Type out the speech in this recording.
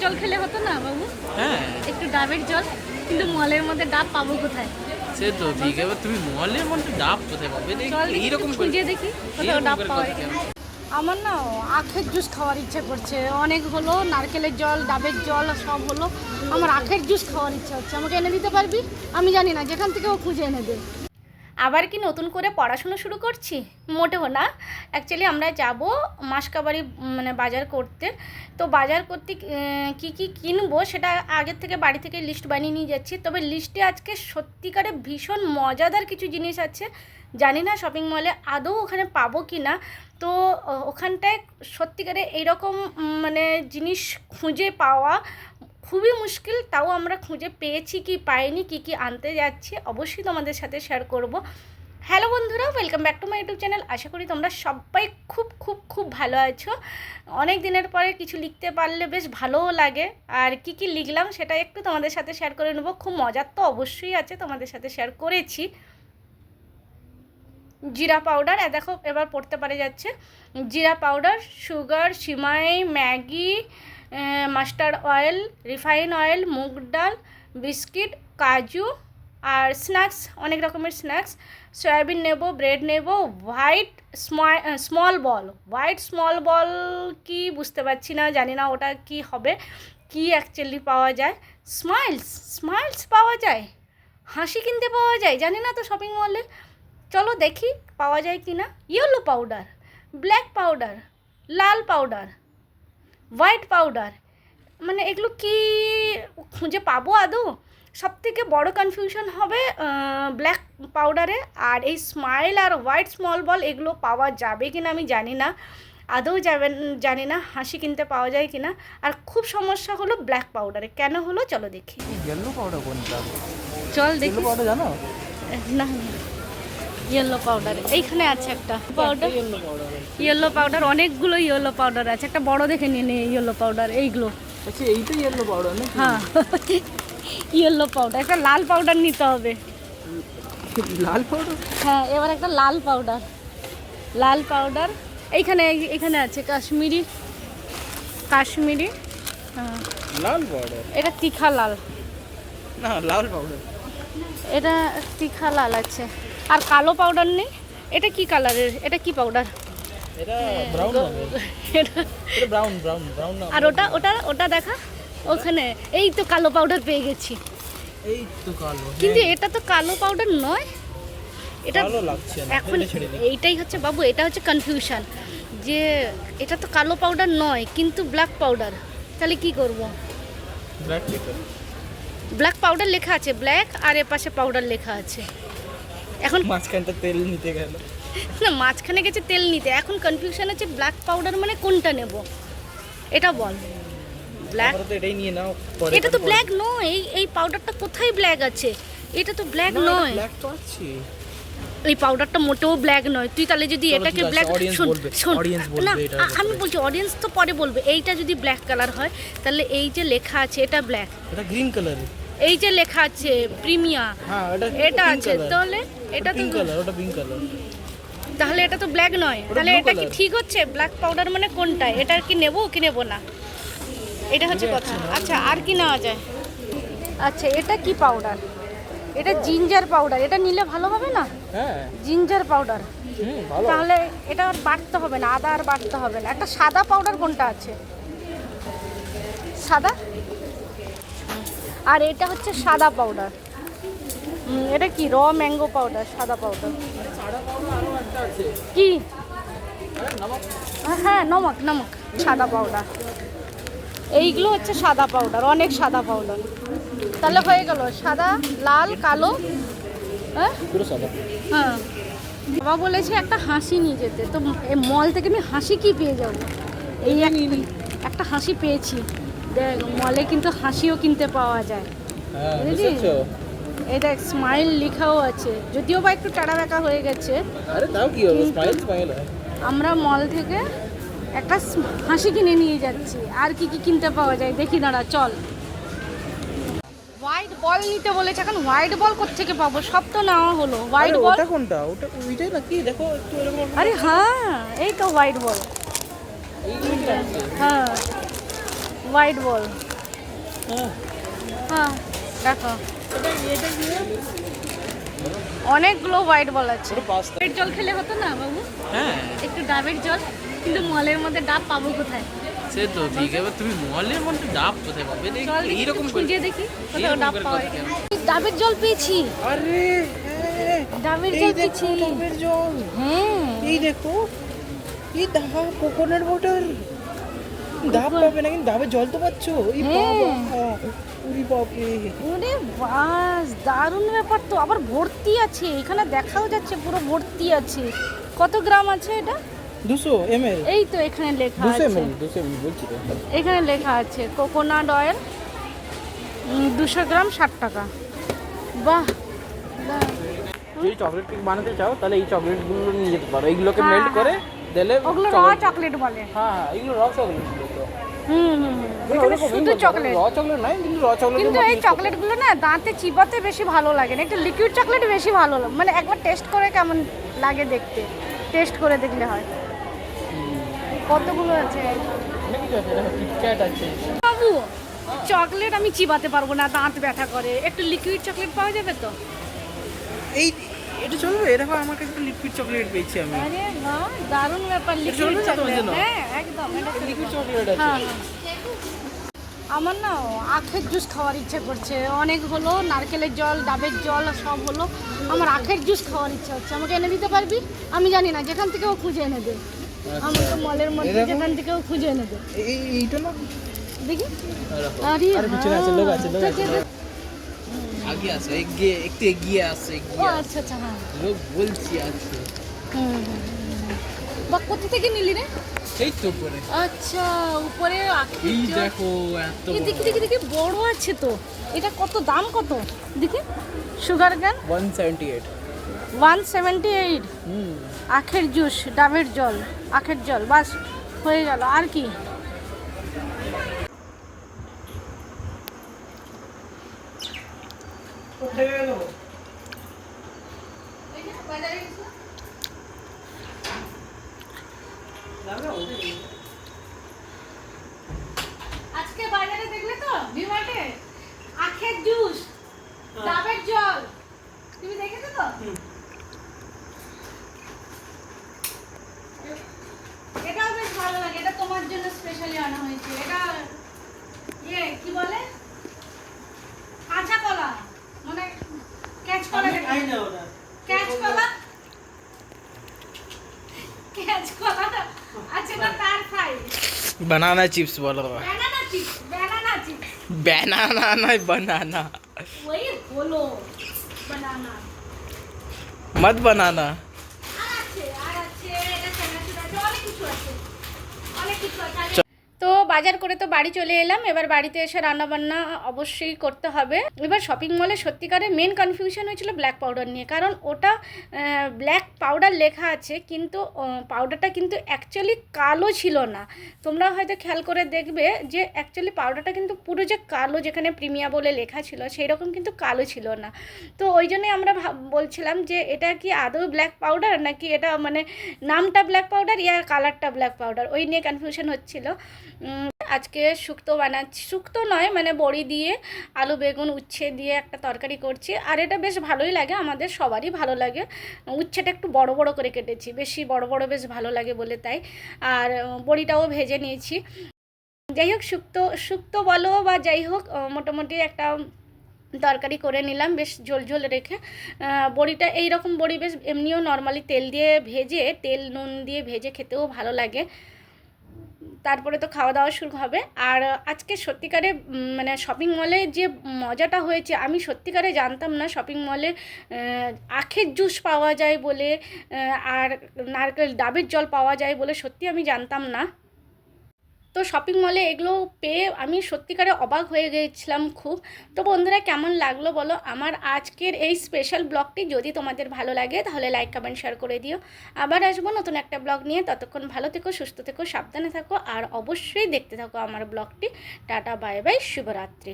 জল খেলে হতো না বাবু? হ্যাঁ একটু ডাবের জল, কিন্তু মলের মধ্যে ডাব পাবো কোথায়? সে তো ঠিক, এবার তুমি মলের মধ্যে ডাব কোথায় পাবে? চল এইরকম খুঁজে দেখি কোথাও ডাব পাওয়া যায়। আমার না আখের জুস খাওয়ার ইচ্ছে করছে, অনেক হলো নারকেলের জল, ডাবের জল সব হলো, আমার আখের জুস খাওয়ার ইচ্ছা হচ্ছে। আমাকে এনে দিতে পারবি? আমি জানি না, যেখান থেকে ও খুঁজে এনে দে। আবার কি নতুন করে পড়াশুনো শুরু করছি? মোটেও না। অ্যাকচুয়ালি আমরা যাব মাসকাবারি মানে বাজার করতে। তো বাজার করতে কি কি কিনবো সেটা আগের থেকে বাড়ি থেকে লিস্ট বানিয়ে নিয়ে যাচ্ছি। তবে লিস্টে আজকে সত্যিকারে ভীষণ মজাদার কিছু জিনিস আছে, জানি না শপিং মলে আদৌ ওখানে পাবো কি না। তো ওখানটায় সত্যিকারে এইরকম মানে জিনিস খুঁজে পাওয়া খুবই মুশকিল, তাও আমরা খুঁজে পেয়েছি কি পাইনি, কি কি আনতে যাচ্ছি অবশ্যই তোমাদের সাথে শেয়ার করব। হ্যালো বন্ধুরা, welcome back to my YouTube channel. আশা করি তোমরা সবাই খুব খুব খুব ভালো আছো। অনেক দিনের পরে কিছু লিখতে পারলে বেশ ভালোও লাগে, আর কি কি লিখলাম সেটা একটু তোমাদের সাথে শেয়ার করে নেবো। খুব মজার তো অবশ্যই আছে, তোমাদের সাথে শেয়ার করেছি। জিরা পাউডার, দেখো এবার পড়তে পারে যাচ্ছে। জিরা পাউডার, সুগার, সিমাই, Maggi, mustard oil, refine oil, মুগ ডাল, বিস্কিট, কাজু আর স্ন্যাক্স, অনেক রকমের স্ন্যাক্স। সয়াবিন নেব, ব্রেড নেব, white small ball. White small ball কি বুঝতে পারছি না, জানি না ওটা কি হবে, কি অ্যাকচুয়ালি পাওয়া যায়। স্মাইলস পাওয়া যায়, হাসি কিনতে পাওয়া যায়, জানি না তো শপিং মলে। চলো দেখি পাওয়া যায় কি না। ইয়েলো পাউডার, ব্ল্যাক পাউডার, লাল পাউডার, হোয়াইট পাউডার, মানে এগুলো কি খুঁজে পাবো আদৌ? সবথেকে বড় কনফিউশন হবে ব্ল্যাক পাউডারে, আর এই স্মাইল আর হোয়াইট স্মল বল এগুলো পাওয়া যাবে কি না আমি জানি না, আদৌ যাবে জানি না হাসি কিনতে পাওয়া যায় কি না। আর খুব সমস্যা হলো ব্ল্যাক পাউডারে, কেন হলো চলো দেখি। ইয়েলো পাউডার কোনটা? চল দেখি। পাউডার জানো না, ইয়েলো পাউডার এইখানে আছে একটা powder. Yellow powder? Yellow powder অনেকগুলো ইয়েলো পাউডার আছে, একটা বড় দেখে নিয়ে নে ইয়েলো পাউডার এইগুলো। আচ্ছা এইটা ইয়েলো পাউডার না? হ্যাঁ ইয়েলো পাউডার, একটা লাল পাউডার নিতে হবে। লাল পাউডার? হ্যাঁ এবার একটা লাল পাউডার, লাল পাউডার এইখানে এখানে আছে কাশ্মীরি, কাশ্মীরি। হ্যাঁ লাল পাউডার? এটা তীখা লাল, না লাল পাউডার। এটা তীখা লাল আছে। আর কালো পাউডার নেই? এটা কি কালারের, এটা কি পাউডার? এটা ব্রাউন হবে। এটা এটা ব্রাউন ব্রাউন ব্রাউন না? আর ওটা ওটা ওটা দেখা ওখানে, এই তো কালো পাউডার পেয়ে গেছি। এই তো কালো, কিন্তু এটা তো কালো পাউডার নয়, এটা ভালো লাগছে না এখন এটা ছেড়ে দিই। এইটাই হচ্ছে বাবু, এটা হচ্ছে কনফিউশন যে এটা তো কালো পাউডার নয় কিন্তু ব্ল্যাক পাউডার, তাহলে কি করব? ব্ল্যাক পেপার, ব্ল্যাক পাউডার লেখা আছে, ব্ল্যাক আর এর পাশে পাউডার লেখা আছে। এখন মাঝখানটা তেল নিতে গেল। না, মাঝখানে গেছে তেল নিতে, এখন কনফিউশন আছে ব্ল্যাক পাউডার মানে কোনটা নেব এটা বল। ব্ল্যাক, আমরা তো এটাই নিয়ে নাও পরে। এটা তো ব্ল্যাক নয়, এই পাউডারটা কোথায় ব্ল্যাক আছে? এটা তো ব্ল্যাক নয়, ব্ল্যাক তো আছে। এই পাউডারটা মোটেও ব্ল্যাক নয়। তুই তাহলে যদি চলো এটাকে ঠিক আছে, ব্ল্যাক, audience শোন বলবে, শোন audience বলবে না, এটার আমি ব্যাপারে। বলছি অডিয়েন্স তো পরে বলবে। এইটা যদি ব্ল্যাক কালার হয় তাহলে এই যে লেখা আছে এটা ব্ল্যাক, এটা গ্রিন কালার। এই যে লেখা আছে প্রিমিয়া, হ্যাঁ এটা আছে, তাহলে এটা তো পিঙ্ক কালার, ওটা পিঙ্ক কালার। তাহলে এটা তো ব্ল্যাক নয়, তাহলে blue এটা কি color। ঠিক হচ্ছে? ব্ল্যাক পাউডার মানে কোনটা, এটা কি নেব কি নেব না, এটা হচ্ছে কথা। আচ্ছা আর কি নেওয়া যায়? আচ্ছা এটা কি পাউডার? এটা জিঞ্জার পাউডার, এটা নিলে ভালো হবে না? হ্যাঁ জিঞ্জার পাউডার, ভালো। তাহলে এটা আর বাটতে হবে না, আদা আর বাটতে হবে না। একটা সাদা পাউডার কোনটা আছে? সাদা, আর এটা হচ্ছে সাদা পাউডার। এটা কি র ম্যাঙ্গো পাউডার, সাদা পাউডার কি? হ্যাঁ নমক, নমক, সাদা পাউডার। এইগুলো হচ্ছে সাদা পাউডার, অনেক সাদা পাউডার। তাহলে হয়ে গেল সাদা, লাল, কালো। হ্যাঁ পুরো সাদা। হ্যাঁ, বাবা বলেছে একটা হাসি নিয়ে যেতে, তো এই মল থেকে আমি হাসি কি পেয়ে যাবো? এই একটা হাসি পেয়েছি, দেখ মলে কিন্তু হাসিও কিনতে পাওয়া যায়, হ্যাঁ বুঝলি? বুঝছো? এই দেখ স্মাইল লেখাও আছে, যদিও বা একটু টাড়া বেঁকা হয়ে গেছে। আরে তাও কি হবে, স্মাইল স্মাইল হয়। আমরা মল থেকে একটা হাসি কিনে নিয়ে যাচ্ছি, আর কি কি কিনতে পাওয়া যায় দেখি দাঁড়া চল। হোয়াইট বল নিতে বলেছে, এখন হোয়াইট বল কোত্থেকে পাবো? সব তো নেওয়া হলো। হোয়াইট বল, ওটা কোনটা? ওটা ওইটাই নাকি? দেখো একটু এরকম। আরে হ্যাঁ এই তো হোয়াইট বল। এইটা আছে। হ্যাঁ হোয়াইট বল, হ্যাঁ দেখো অনেকগুলো হোয়াইট বল আছে। ডাবের জল খেলে হতো না বাবু, হ্যাঁ একটু ডাবের জল, কিন্তু মলের মধ্যে ডাব পাবো কোথায়? সে তো ঠিক, এবার তুমি মলের মধ্যে ডাব কোথায় পাবে? চল দেখি, এইরকম একটু খুঁজে দেখি কোথাও এইরকম ডাব করে পাওয়া কথা যায়। কেন? ডাবের জল পেয়েছি, আরে হ্যাঁ, ডাবের এই জল দেখো পেয়েছি। ডাবের জল, হ্যাঁ এই দেখো এই দাবা কোকোনাট ওয়াটার। ডাব পাবে না কিন্তু ডাবের জল তো পাচ্ছ। এই হ্যাঁ। বাবা, উরি বাপরে। ওরে বাস, দারুণ ব্যাপার তো। আবার ভর্তি আছে, এখানে দেখাও যাচ্ছে পুরো ভর্তি আছে। কত গ্রাম আছে এটা? 200 ml, এই তো এখানে লেখা 200 আছে, ml, 200 ml বলছি তো। এখানে লেখা আছে কোকোনাট অয়েল 200 গ্রাম 60 টাকা। বাহ, যদি চকলেট কেক বানাতে চাও তাহলে এই চকলেটগুলো নিয়ে যেতে পারো। এইগুলোকে হ্যাঁ, মেল্ট করে দিলে ওগুলো র চকলেট বলে। হ্যাঁ এগুলো র চকলেট তো। হুম হুম হুম। এখানে শুধু চকলেট, র চকলেট নয় কিন্তু র চকলেট। কিন্তু এই চকলেটগুলো না দাঁতে চিবাতে বেশি ভালো লাগে না, একটু লিকুইড চকলেট বেশি ভালো লাগে। মানে একবার টেস্ট করে কেমন লাগে দেখতে, টেস্ট করে দেখলে হয়। কতগুলো আছে অনেক কিছু আছে, দেখো কিটক্যাট আছে। বাবু, চকলেট আমি চিবাতে পারবো না, দাঁত ব্যথা করে। একটু লিকুইড চকলেট পাওয়া যাবে তো? এই এটা চলবে? দেখো আমার কাছে লিকুইড চকলেট পেয়েছি আমি। আরে বাহ, দারুণ ব্যাপার। লিকুইড চলবে না তোমার চকলেট, জন্য? হ্যাঁ একদম, এটা লিকুইড চকলেট আছে। হ্যাঁ হ্যাঁ। আমার না আখের জুস খাওয়ার ইচ্ছে করছে। অনেক হলো, নারকেলের জল, ডাবের জল সব হলো, আমার আখের জুস খাওয়ার ইচ্ছা হচ্ছে। আমাকে এনে দিতে পারবি? আমি জানি না, যেখান থেকেও খুঁজে এনে দে। আমাকে মলের মধ্যে যেখান থেকেও খুঁজে এনে দে। এইটা না দেখি। দেখো। আরে আরে পিছনে আছে, লোক আছে, লোক হ্যাঁ, আছে। ঠিক আছে। আগে আছে, একটু এগিয়ে আছে, ও আচ্ছা আচ্ছা, হ্যাঁ। লোক বলছি আছে। হুম হুম, হুম। বা কোথা থেকে নিলি রে? এই তো উপরে। আচ্ছা, উপরে আখের এই জল। দেখো এত এই দেখি দেখি দেখি, বড় আছে তো। এটা কত দাম কত দেখি? Sugar cane 178। 178। হুম। আখের জুস, ডাবের জল, আখের জল, বাস হয়ে গেল। আর কি? কোথায় গেল? আজকে বাজারে দেখলে তো ভিমার্টে আখের জুস, ডাবের জল, তুমি দেখেছো তো? এটাও বেশ ভালো লাগে, এটা তোমার জন্য স্পেশালি আনা হয়েছে। এটা কি বলে, কাঁচা কলা, মানে ক্যাচ কলা, ক্যাচ কলা, ক্যাচ কলা আছে না, তার ফ্রাই। বানানা চিপস বলো। Banana chips, banana chips, banana নয় বানানা। ওই হলো বানানা। মত বানানা। আর আছে এটা চানাচুর আছে, অনেক কিছু আছে, অনেক কিছু আছে। তো বাজার করে তো বাড়ি চলে এলাম। এবার বাড়িতে এসে রান্না বান্না অবশ্যই করতে হবে। এবার শপিং মলে সত্যিকারের মেন কনফিউশন হয়েছিল ব্ল্যাক পাউডার নিয়ে, কারণ ওটা ব্ল্যাক পাউডার লেখা আছে, কিন্তু পাউডারটা কিন্তু অ্যাকচুয়ালি কালো ছিল না। তোমরা হয়তো খেয়াল করে দেখবে যে অ্যাকচুয়ালি পাউডারটা কিন্তু পুরো যে কালো, যেখানে প্রিমিয়া বলে লেখা ছিল সেই রকম কিন্তু কালো ছিল না। তো ওই জন্যই আমরা বলছিলাম যে এটা কি আদৌ ব্ল্যাক পাউডার, নাকি এটা মানে নামটা ব্ল্যাক পাউডার ইয়া কালারটা ব্ল্যাক পাউডার, ওই নিয়ে কনফিউশন হচ্ছিল। আজকে শুক্তো বানাচ্ছি, শুক্তো নয় মানে বড়ি দিয়ে আলু বেগুন উচ্ছে দিয়ে একটা তরকারি করছি। আর এটা বেশ ভালোই লাগে, আমাদের সবারই ভালো লাগে। উচ্ছেটা একটু বড় বড় করে কেটেছি, বেশি বড় বড় বেশ ভালো লাগে বলে তাই। আর বড়িটাও ভেজে নিয়েছি। যাই হোক, শুক্তো বলো বা যাই হোক, মোটামুটি একটা তরকারি করে নিলাম বেশ ঝোল ঝোল রেখে। বড়িটা এইরকম বড়ি বেশ এমনিও নর্মালি তেল দিয়ে ভেজে, তেল নুন দিয়ে ভেজে খেতেও ভালো লাগে। তারপরে তো খাওয়া দাওয়া শুরু হবে। আর আজকে সত্যিকারে মানে শপিং মলে যে মজাটা হয়েছে, আমি সত্যিকারে জানতাম না শপিং মলে আখের জুস পাওয়া যায় বলে, আর নারকেল ডাবের জল পাওয়া যায় বলে, সত্যি আমি জানতাম না। তো শপিং মলে এগুলো পেয়ে আমি সত্যিকারে অবাক হয়ে গিয়েছিলাম খুব। তো বন্ধুরা, কেমন লাগলো বলো আমার আজকের এই স্পেশাল ব্লগটি? যদি তোমাদের ভালো লাগে তাহলে লাইক কমেন্ট শেয়ার করে দিও। আবার আসবো নতুন একটা ব্লগ নিয়ে। ততক্ষণ ভালো থেকো, সুস্থ থেকো, সাবধানে থাকো, আর অবশ্যই দেখতে থাকো আমার ব্লগটি। টাটা, বাই বাই, শুভরাত্রি।